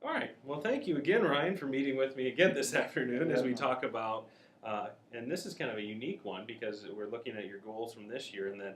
All right. Well, thank you again, Ryan, for meeting with me again this afternoon as we talk about, and this is kind of a unique one because we're looking at your goals from this year, and then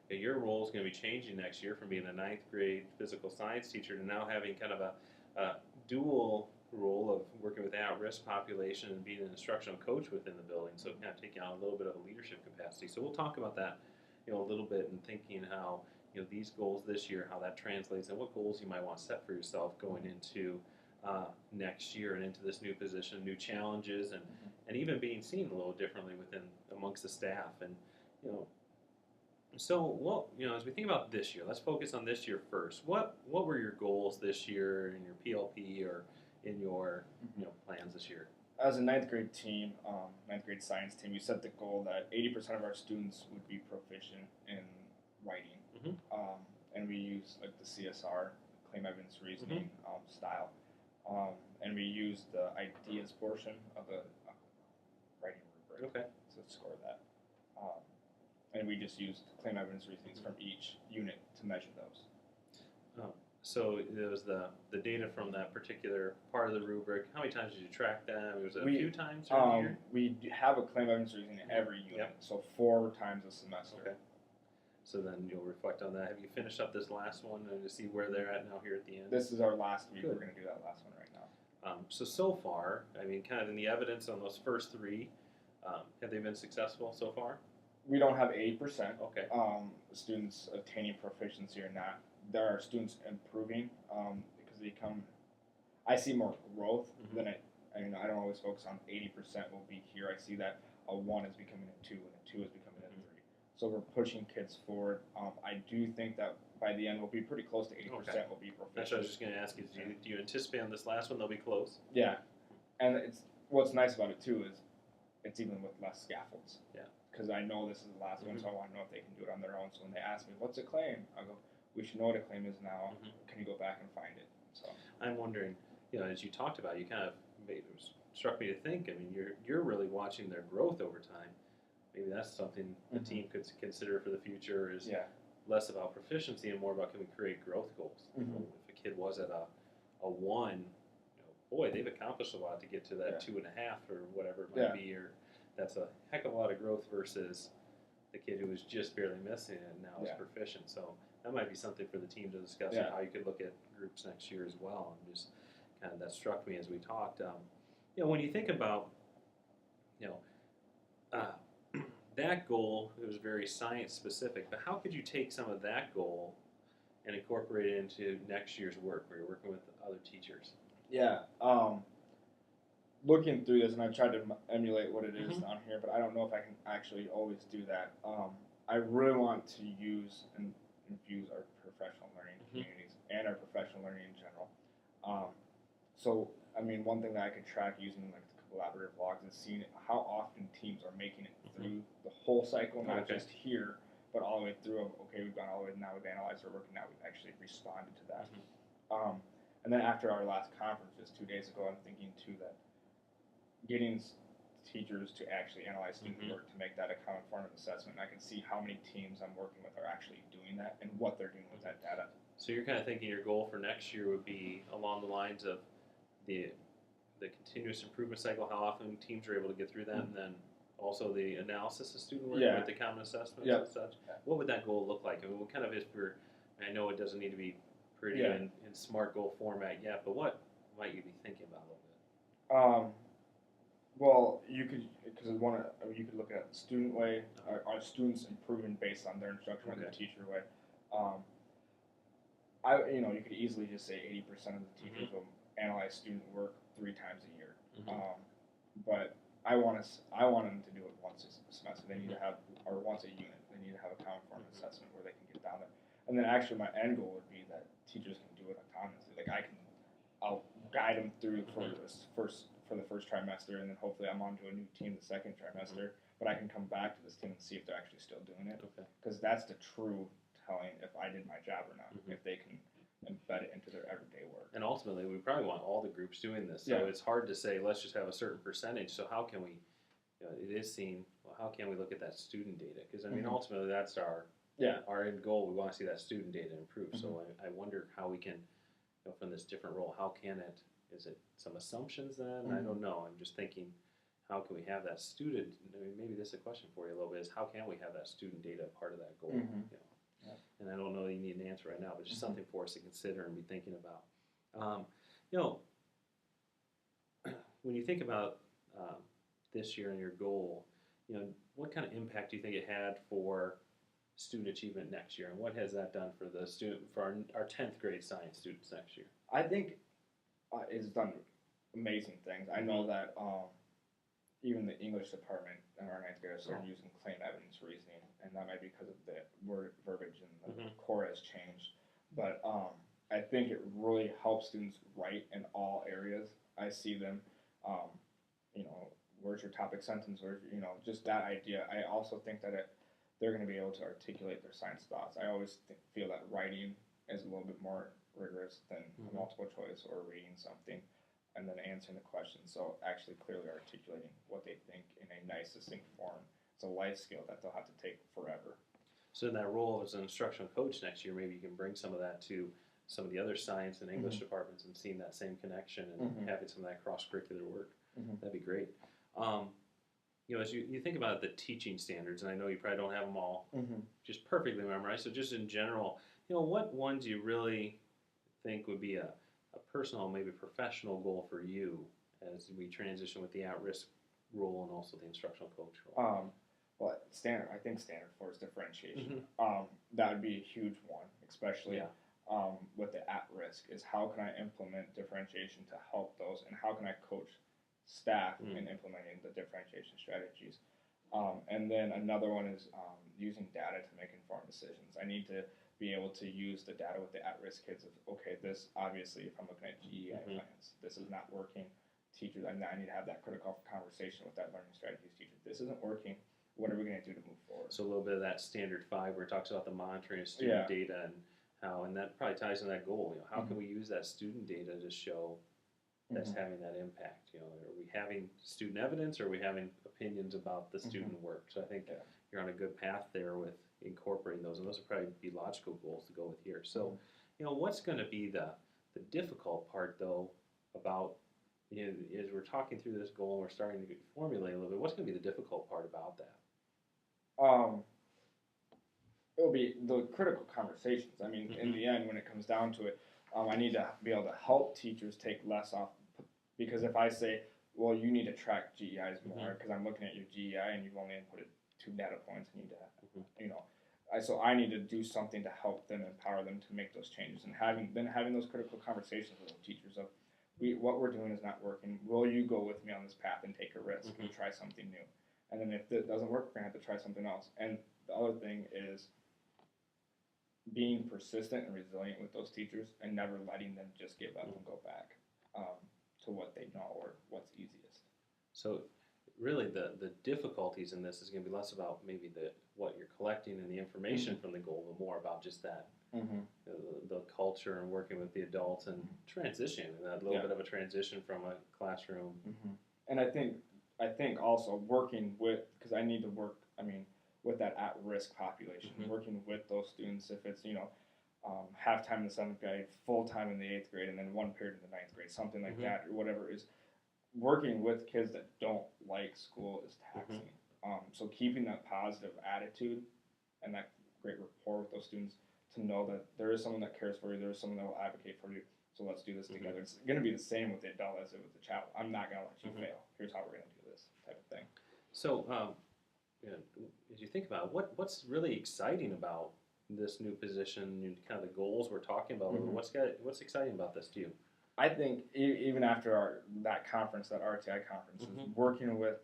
your role is going to be changing next year from being a ninth grade physical science teacher to now having kind of a dual role of working with the at-risk population and being an instructional coach within the building. So kind of taking on a little bit of a leadership capacity. So we'll talk about that, a little bit and thinking how these goals this year, how that translates, and what goals you might want to set for yourself going into next year and into this new position, new challenges, and even being seen a little differently within amongst the staff. And you know, so well, as we think about this year, let's focus on this year first. What were your goals this year in your PLP or in your plans this year? As a ninth grade team, ninth grade science team, we set the goal that 80% of our students would be proficient in writing, and we use like the CSR, claim evidence reasoning style. And we used the ideas portion of the writing rubric to score that. And we just used claim evidence reasonings from each unit to measure those. So it was the data from that particular part of the rubric. How many times did you track them? Was it a few times during the year? We have a claim evidence reasoning in every unit, so 4 times a semester. Okay. So then you'll reflect on that. Have you finished up this last one and to see where they're at now here at the end? This is our last week. We're going to do that last one right now. So far, I mean, kind of in the evidence on those first 3, have they been successful so far? We don't have 80%. Okay. Students attaining proficiency or not. There are students improving because I see more growth than I don't always focus on 80% will be here. I see that a 1 is becoming a 2 and a 2 is becoming a 3. So we're pushing kids forward. I do think that by the end we'll be pretty close to 80% will be proficient. That's what I was just going to ask you. Do you anticipate on this last one they'll be close? Yeah. And what's nice about it too is it's even with less scaffolds. Yeah. Because I know this is the last one, so I want to know if they can do it on their own. So when they ask me, what's a claim? I go, we should know what a claim is now. Can you go back and find it? So I'm wondering, as you talked about, you kind of struck me to think. I mean, you're really watching their growth over time. Maybe that's something the team could consider for the future. Is less about proficiency and more about can we create growth goals. If a kid was at a 1, boy, they've accomplished a lot to get to that 2.5 or whatever it might be. Or that's a heck of a lot of growth versus the kid who was just barely missing it and now is proficient. So that might be something for the team to discuss and how you could look at groups next year as well. And just kind of that struck me as we talked. When you think about, that goal, it was very science specific, but how could you take some of that goal and incorporate it into next year's work where you're working with other teachers? Yeah. Looking through this, and I've tried to emulate what it is on here, but I don't know if I can actually always do that. I really want to use and infuse our professional learning communities and our professional learning in general. So, I mean, one thing that I could track using like the collaborative logs is seeing how often teams are making it through the whole cycle, not just here, but all the way through. Okay, we've gone all the way, now we've analyzed our work, and now we've actually responded to that. And then after our last conference just 2 days ago, I'm thinking too that getting teachers to actually analyze student work to make that a common form of assessment. And I can see how many teams I'm working with are actually doing that and what they're doing with that data. So you're kind of thinking your goal for next year would be along the lines of the continuous improvement cycle, how often teams are able to get through that, and then also the analysis of student work with the common assessments and such. What would that goal look like? I mean, what kind of I know it doesn't need to be pretty in SMART goal format yet, but what might you be thinking about a little bit? Well, you could look at student way. Are students improving based on their instruction or the teacher way? You could easily just say 80% of the teachers will analyze student work 3 times a year. But I want them to do it once a semester. They need to have, or once a unit. They need to have a common form assessment where they can get down there. And then actually, my end goal would be that teachers can do it autonomously. Like I'll guide them through for the first trimester, and then hopefully I'm on to a new team the second trimester. But I can come back to this team and see if they're actually still doing it. Because that's the true telling if I did my job or not. If they can embed it into their everyday work. And ultimately, we probably want all the groups doing this. So it's hard to say, let's just have a certain percentage. So how can we, it is seen, well, how can we look at that student data? Because, I mean, ultimately, that's our end goal. We want to see that student data improve. So I wonder how we can from this different role, how can it? Is it some assumptions then? I Mhm. don't know. I'm just thinking, how can we have that student? I mean, maybe this is a question for you a little bit: is how can we have that student data part of that goal? Mhm. Yeah. And I don't know that you need an answer right now, but just Mhm. something for us to consider and be thinking about. You know, when you think about this year and your goal, what kind of impact do you think it had for student achievement next year, and what has that done for the student for our 10th grade science students next year? I think it's done amazing things. I know Mhm. that even the English department in our ninth grade started using claim evidence reasoning, and that might be because of the word verbiage and the core has changed. But I think it really helps students write in all areas. I see them, um, where's your topic sentence, or just that idea. I also think that they're going to be able to articulate their science thoughts. I always feel that writing is a little bit more rigorous than a multiple choice or reading something and then answering the question. So actually clearly articulating what they think in a nice, succinct form. It's a life skill that they'll have to take forever. So in that role as an instructional coach next year, maybe you can bring some of that to some of the other science and English departments and seeing that same connection and having some of that cross-curricular work. That'd be great. As you think about the teaching standards, and I know you probably don't have them all just perfectly memorized, so just in general, what ones do you really think would be a personal, maybe professional goal for you as we transition with the at-risk role and also the instructional coach role? Well, I think standard for is differentiation. That would be a huge one, especially with the at-risk, is how can I implement differentiation to help those, and how can I coach staff in implementing the differentiation strategies. And then another one is using data to make informed decisions. I need to be able to use the data with the at-risk kids of, okay, this obviously, if I'm looking at GEI plans, this is not working. Teachers, I need to have that critical conversation with that learning strategies teacher. This isn't working. What are we going to do to move forward? So a little bit of that standard 5 where it talks about the monitoring of student data and how, and that probably ties into that goal. How can we use that student data to show that's having that impact? Are we having student evidence, or are we having opinions about the student work? So I think you're on a good path there with incorporating those, and those would probably be logical goals to go with here. So, what's going to be the difficult part though about as we're talking through this goal and we're starting to formulate a little bit? What's going to be the difficult part about that? It'll be the critical conversations. I mean, in the end, when it comes down to it, I need to be able to help teachers take less off, because if I say, well, you need to track GEIs more because I'm looking at your GEI and you've only inputted 2 data points, and so I need to do something to help them, empower them to make those changes, and having those critical conversations with the teachers of, what we're doing is not working. Will you go with me on this path and take a risk and try something new? And then if it doesn't work, we're gonna have to try something else. And the other thing is being persistent and resilient with those teachers and never letting them just give up and go back to what they know or what's easiest. So really the difficulties in this is going to be less about maybe what you're collecting and the information from the goal, but more about just that the culture and working with the adults and transitioning, that little bit of a transition from a classroom. And I think also working with, because I need to work, with that at-risk population, working with those students, if it's, half-time in the 7th grade, full-time in the 8th grade, and then 1 period in the 9th grade, something like that, or whatever, is working with kids that don't like school is taxing. So keeping that positive attitude and that great rapport with those students, to know that there is someone that cares for you, there is someone that will advocate for you, so let's do this together. It's going to be the same with the adult as it with the child. I'm not going to let you fail. Here's how we're going to do this, type of thing. So as you think about it, what's really exciting about this new position and kind of the goals we're talking about, what's exciting about this to you? I think even after that conference, that RTI conference, working with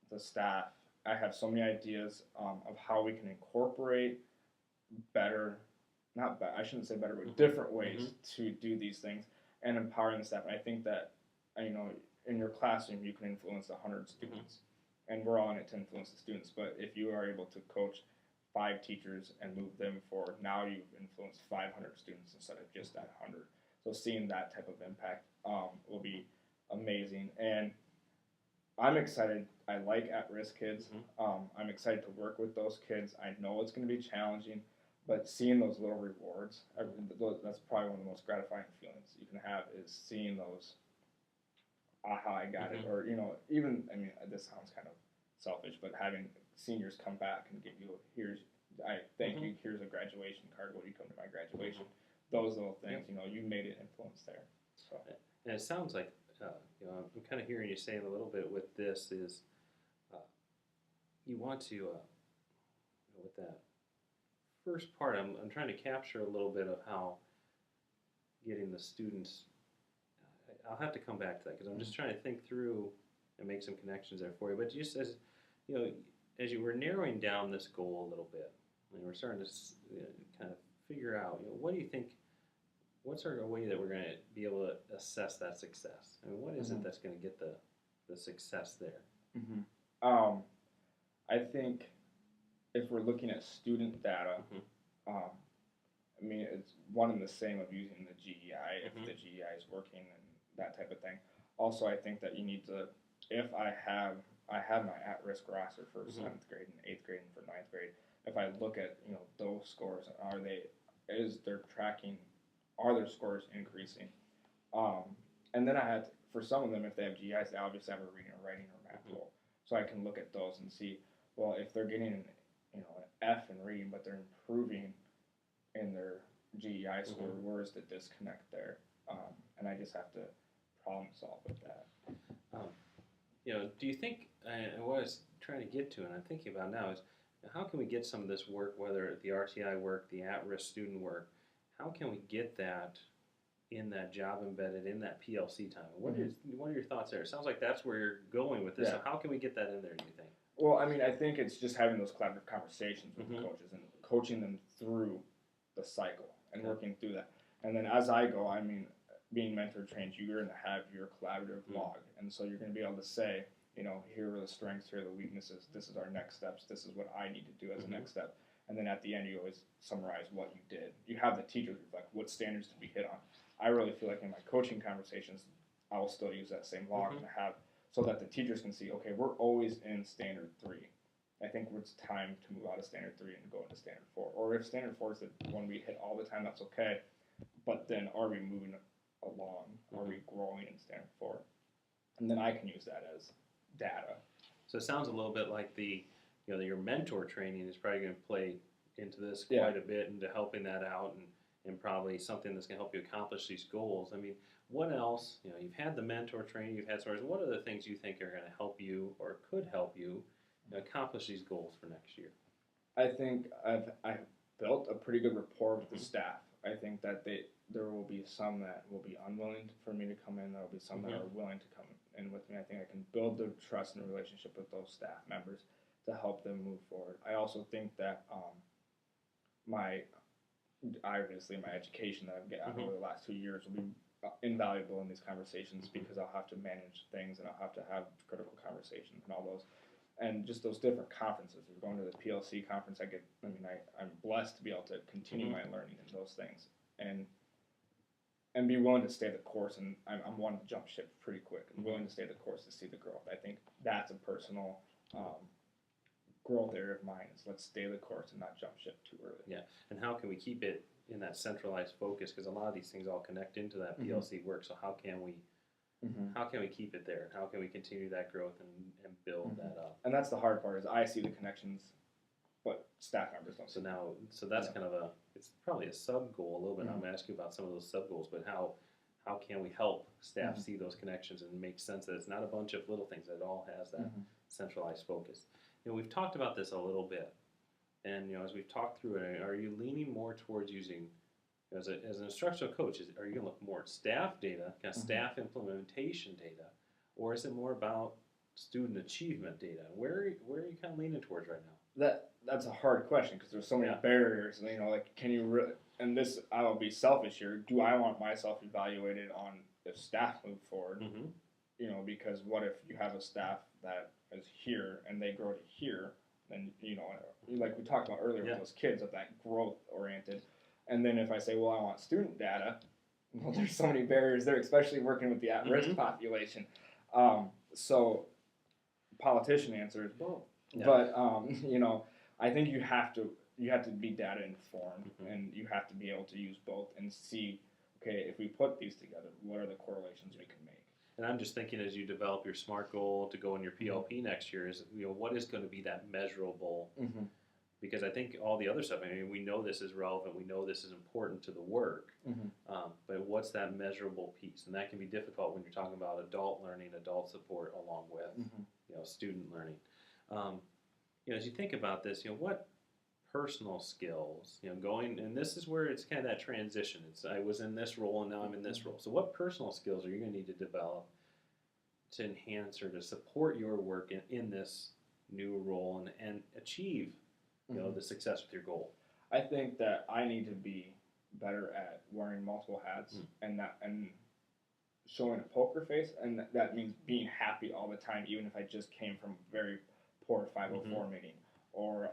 the staff, I have so many ideas of how we can incorporate I shouldn't say better, but different ways to do these things and empowering the staff. And I think that, in your classroom, you can influence 100 students, and we're all in it to influence the students. But if you are able to coach 5 teachers and move them forward, now you've influenced 500 students instead of just that 100. So seeing that type of impact will be amazing. And I'm excited. I like at-risk kids. I'm excited to work with those kids. I know it's going to be challenging, but seeing those little rewards, that's probably one of the most gratifying feelings you can have is seeing those, aha, I got it. Or, even, I mean, this sounds kind of selfish, but having seniors come back and give you, I thank you, here's a graduation card, will you come to my graduation? Those little things, you made an influence there. So. And it sounds like, I'm kind of hearing you saying a little bit with this is, you want to, with that first part, I'm trying to capture a little bit of how getting the students, I'll have to come back to that because I'm just trying to think through and make some connections there for you. But just as, as you were narrowing down this goal a little bit, and we're starting to kind of figure out, what do you think, what's our way that we're going to be able to assess that success? I mean, what is it that's going to get the success there? I think if we're looking at student data, I mean, it's one and the same of using the GEI, if the GEI is working and that type of thing. Also, I think that you need to, if I have my at-risk roster for 7th grade and 8th grade and for 9th grade, if I look at, those scores, are their scores increasing? And then I had, for some of them, if they have GEIs, they obviously have a reading or writing or math goal. So I can look at those and see, well, if they're getting an F in reading, but they're improving in their GEI score, where is the disconnect there? And I just have to problem solve with that. Do you think, and what I was trying to get to, and I'm thinking about now, is how can we get some of this work, whether the RTI work, the at-risk student work, how can we get that in that job embedded, in that PLC time? What are your thoughts there? It sounds like that's where you're going with this. Yeah. So how can we get that in there, do you think? Well, I mean, I think it's just having those collaborative conversations with the coaches and coaching them through the cycle and working through that. And then as I go, I mean, being mentor trained, you're going to have your collaborative log. And so you're going to be able to say, here are the strengths, here are the weaknesses, this is our next steps, this is what I need to do as a next step. And then at the end, you always summarize what you did. You have the teachers reflect what standards did we hit on. I really feel like in my coaching conversations, I will still use that same log and have, so that the teachers can see, okay, we're always in standard 3. I think it's time to move out of standard 3 and go into standard 4. Or if standard 4 is the one we hit all the time, that's okay. But then are we moving along? Are we growing in standard 4? And then I can use that as data. So it sounds a little bit like your mentor training is probably going to play into this quite a bit into helping that out and probably something that's going to help you accomplish these goals. I mean, what else? You've had the mentor training, you've had stories. What are the things you think are going to help you or could help you accomplish these goals for next year? I think I've built a pretty good rapport with the staff. I think that there will be some that will be unwilling for me to come in. There will be some that are willing to come in with me. I think I can build the trust and relationship with those staff members to help them move forward. I also think that my education that I've gotten over the last 2 years will be invaluable in these conversations because I'll have to manage things and I'll have to have critical conversations and all those. And just those different conferences. We're going to the PLC conference. I'm blessed to be able to continue my learning in those things and be willing to stay the course. And I'm one to jump ship pretty quick. I'm willing to stay the course to see the growth. I think that's a personal growth area of mine is let's stay the course and not jump ship too early. Yeah, and how can we keep it in that centralized focus? Because a lot of these things all connect into that PLC work. So how can we keep it there? How can we continue that growth and build that up? And that's the hard part is I see the connections, but staff members don't. So that's kind of it's probably a sub goal a little bit. I'm going to ask you about some of those sub goals, but how can we help staff see those connections and make sense that it's not a bunch of little things, that it all has that centralized focus? We've talked about this a little bit, and as we've talked through it, are you leaning more towards using, as an instructional coach, are you going to look more at staff data, kind of staff implementation data, or is it more about student achievement data? Where are you kind of leaning towards right now? That's a hard question because there's so many barriers, and can you really? And this, I will be selfish here. Do I want myself evaluated on if staff move forward? Because what if you have a staff that is here and they grow to here? Then like we talked about earlier with those kids of that growth oriented. And then if I say, well, I want student data, well, there's so many barriers there, especially working with the at-risk population. So politician answers both. Yeah. But I think you have to you have to be data informed, and you have to be able to use both and see, okay, if we put these together, what are the correlations we can make? And I'm just thinking as you develop your SMART goal to go in your PLP next year is, what is going to be that measurable? Because I think all the other stuff, I mean, we know this is relevant, we know this is important to the work, but what's that measurable piece? And that can be difficult when you're talking about adult learning, adult support, along with student learning. As you think about this, what personal skills, going, and this is where it's kind of that transition. It's I was in this role and now I'm in this role. So what personal skills are you going to need to develop to enhance or to support your work in this new role and achieve the success with your goal? I think that I need to be better at wearing multiple hats and showing a poker face, and that means being happy all the time, even if I just came from a very poor 504 meeting, or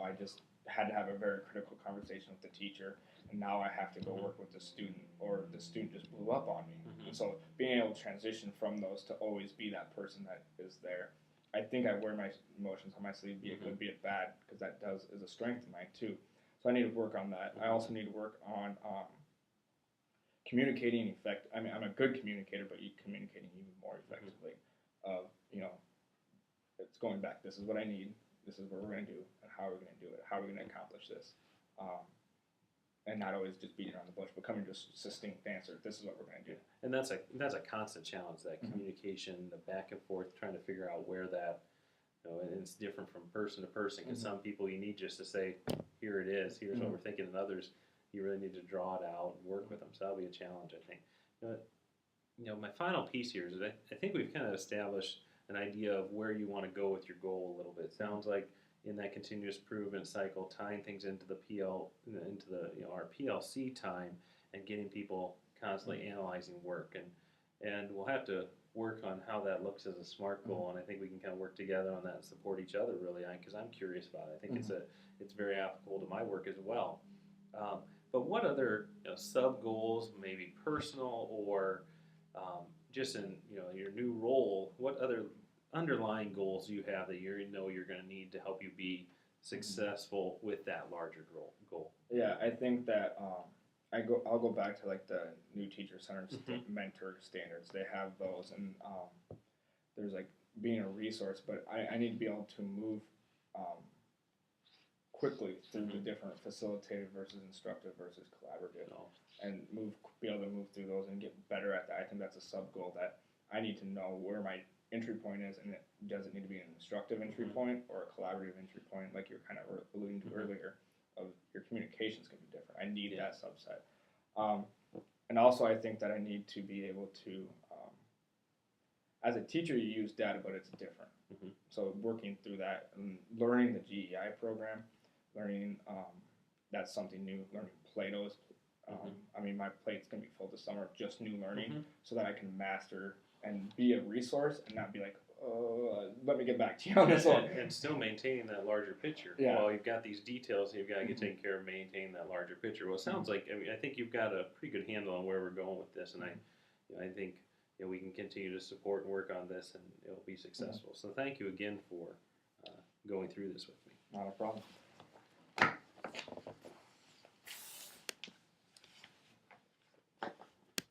I just had to have a very critical conversation with the teacher, and now I have to go work with the student, or the student just blew up on me. And so being able to transition from those to always be that person that is there. I think I wear my emotions on my sleeve, be it good, be it bad, because that is a strength of mine too. So I need to work on that. I also need to work on communicating effect. I mean, I'm a good communicator, but communicating even more effectively. It's going back. This is what I need. This is what we're going to do, and how are we going to do it? How are we going to accomplish this? And not always just beating around the bush, but coming to a succinct answer. This is what we're going to do. And that's a constant challenge. That communication, the back and forth, trying to figure out where that. And it's different from person to person. Because some people you need just to say, here it is. Here's what we're thinking, and others you really need to draw it out and work with them. So that'll be a challenge, I think. My final piece here is that I think we've kind of established an idea of where you want to go with your goal a little bit. It sounds like in that continuous improvement cycle, tying things into our PLC time and getting people constantly analyzing work, and we'll have to work on how that looks as a SMART goal, and I think we can kind of work together on that and support each other really, because I'm curious about it. I think it's very applicable to my work as well. But what other sub goals, maybe personal or just in your new role, what other underlying goals do you have that you're going to need to help you be successful with that larger goal? Yeah, I think that I'll go back to like the new teacher centers, mentor standards. They have those, and there's like being a resource, but I need to be able to move quickly through the different facilitative versus instructive versus collaborative, and be able to move through those and get better at that. I think that's a sub goal that I need to know where my entry point is, and does it need to be an instructive entry point or a collaborative entry point, like you're kind of alluding to earlier, of your communications can be different. I need that subset. And also I think that I need to be able to, as a teacher you use data, but it's different. So working through that and learning the GEI program, learning that's something new, learning Plato's. I mean, my plate's going to be full this summer of just new learning so that I can master and be a resource and not be like, let me get back to you on this one. And still maintaining that larger picture. Yeah. Well, you've got these details you've got to get taken care of, maintain that larger picture. Well, it sounds like, I think you've got a pretty good handle on where we're going with this, and I think we can continue to support and work on this, and it'll be successful. So thank you again for going through this with me. Not a problem.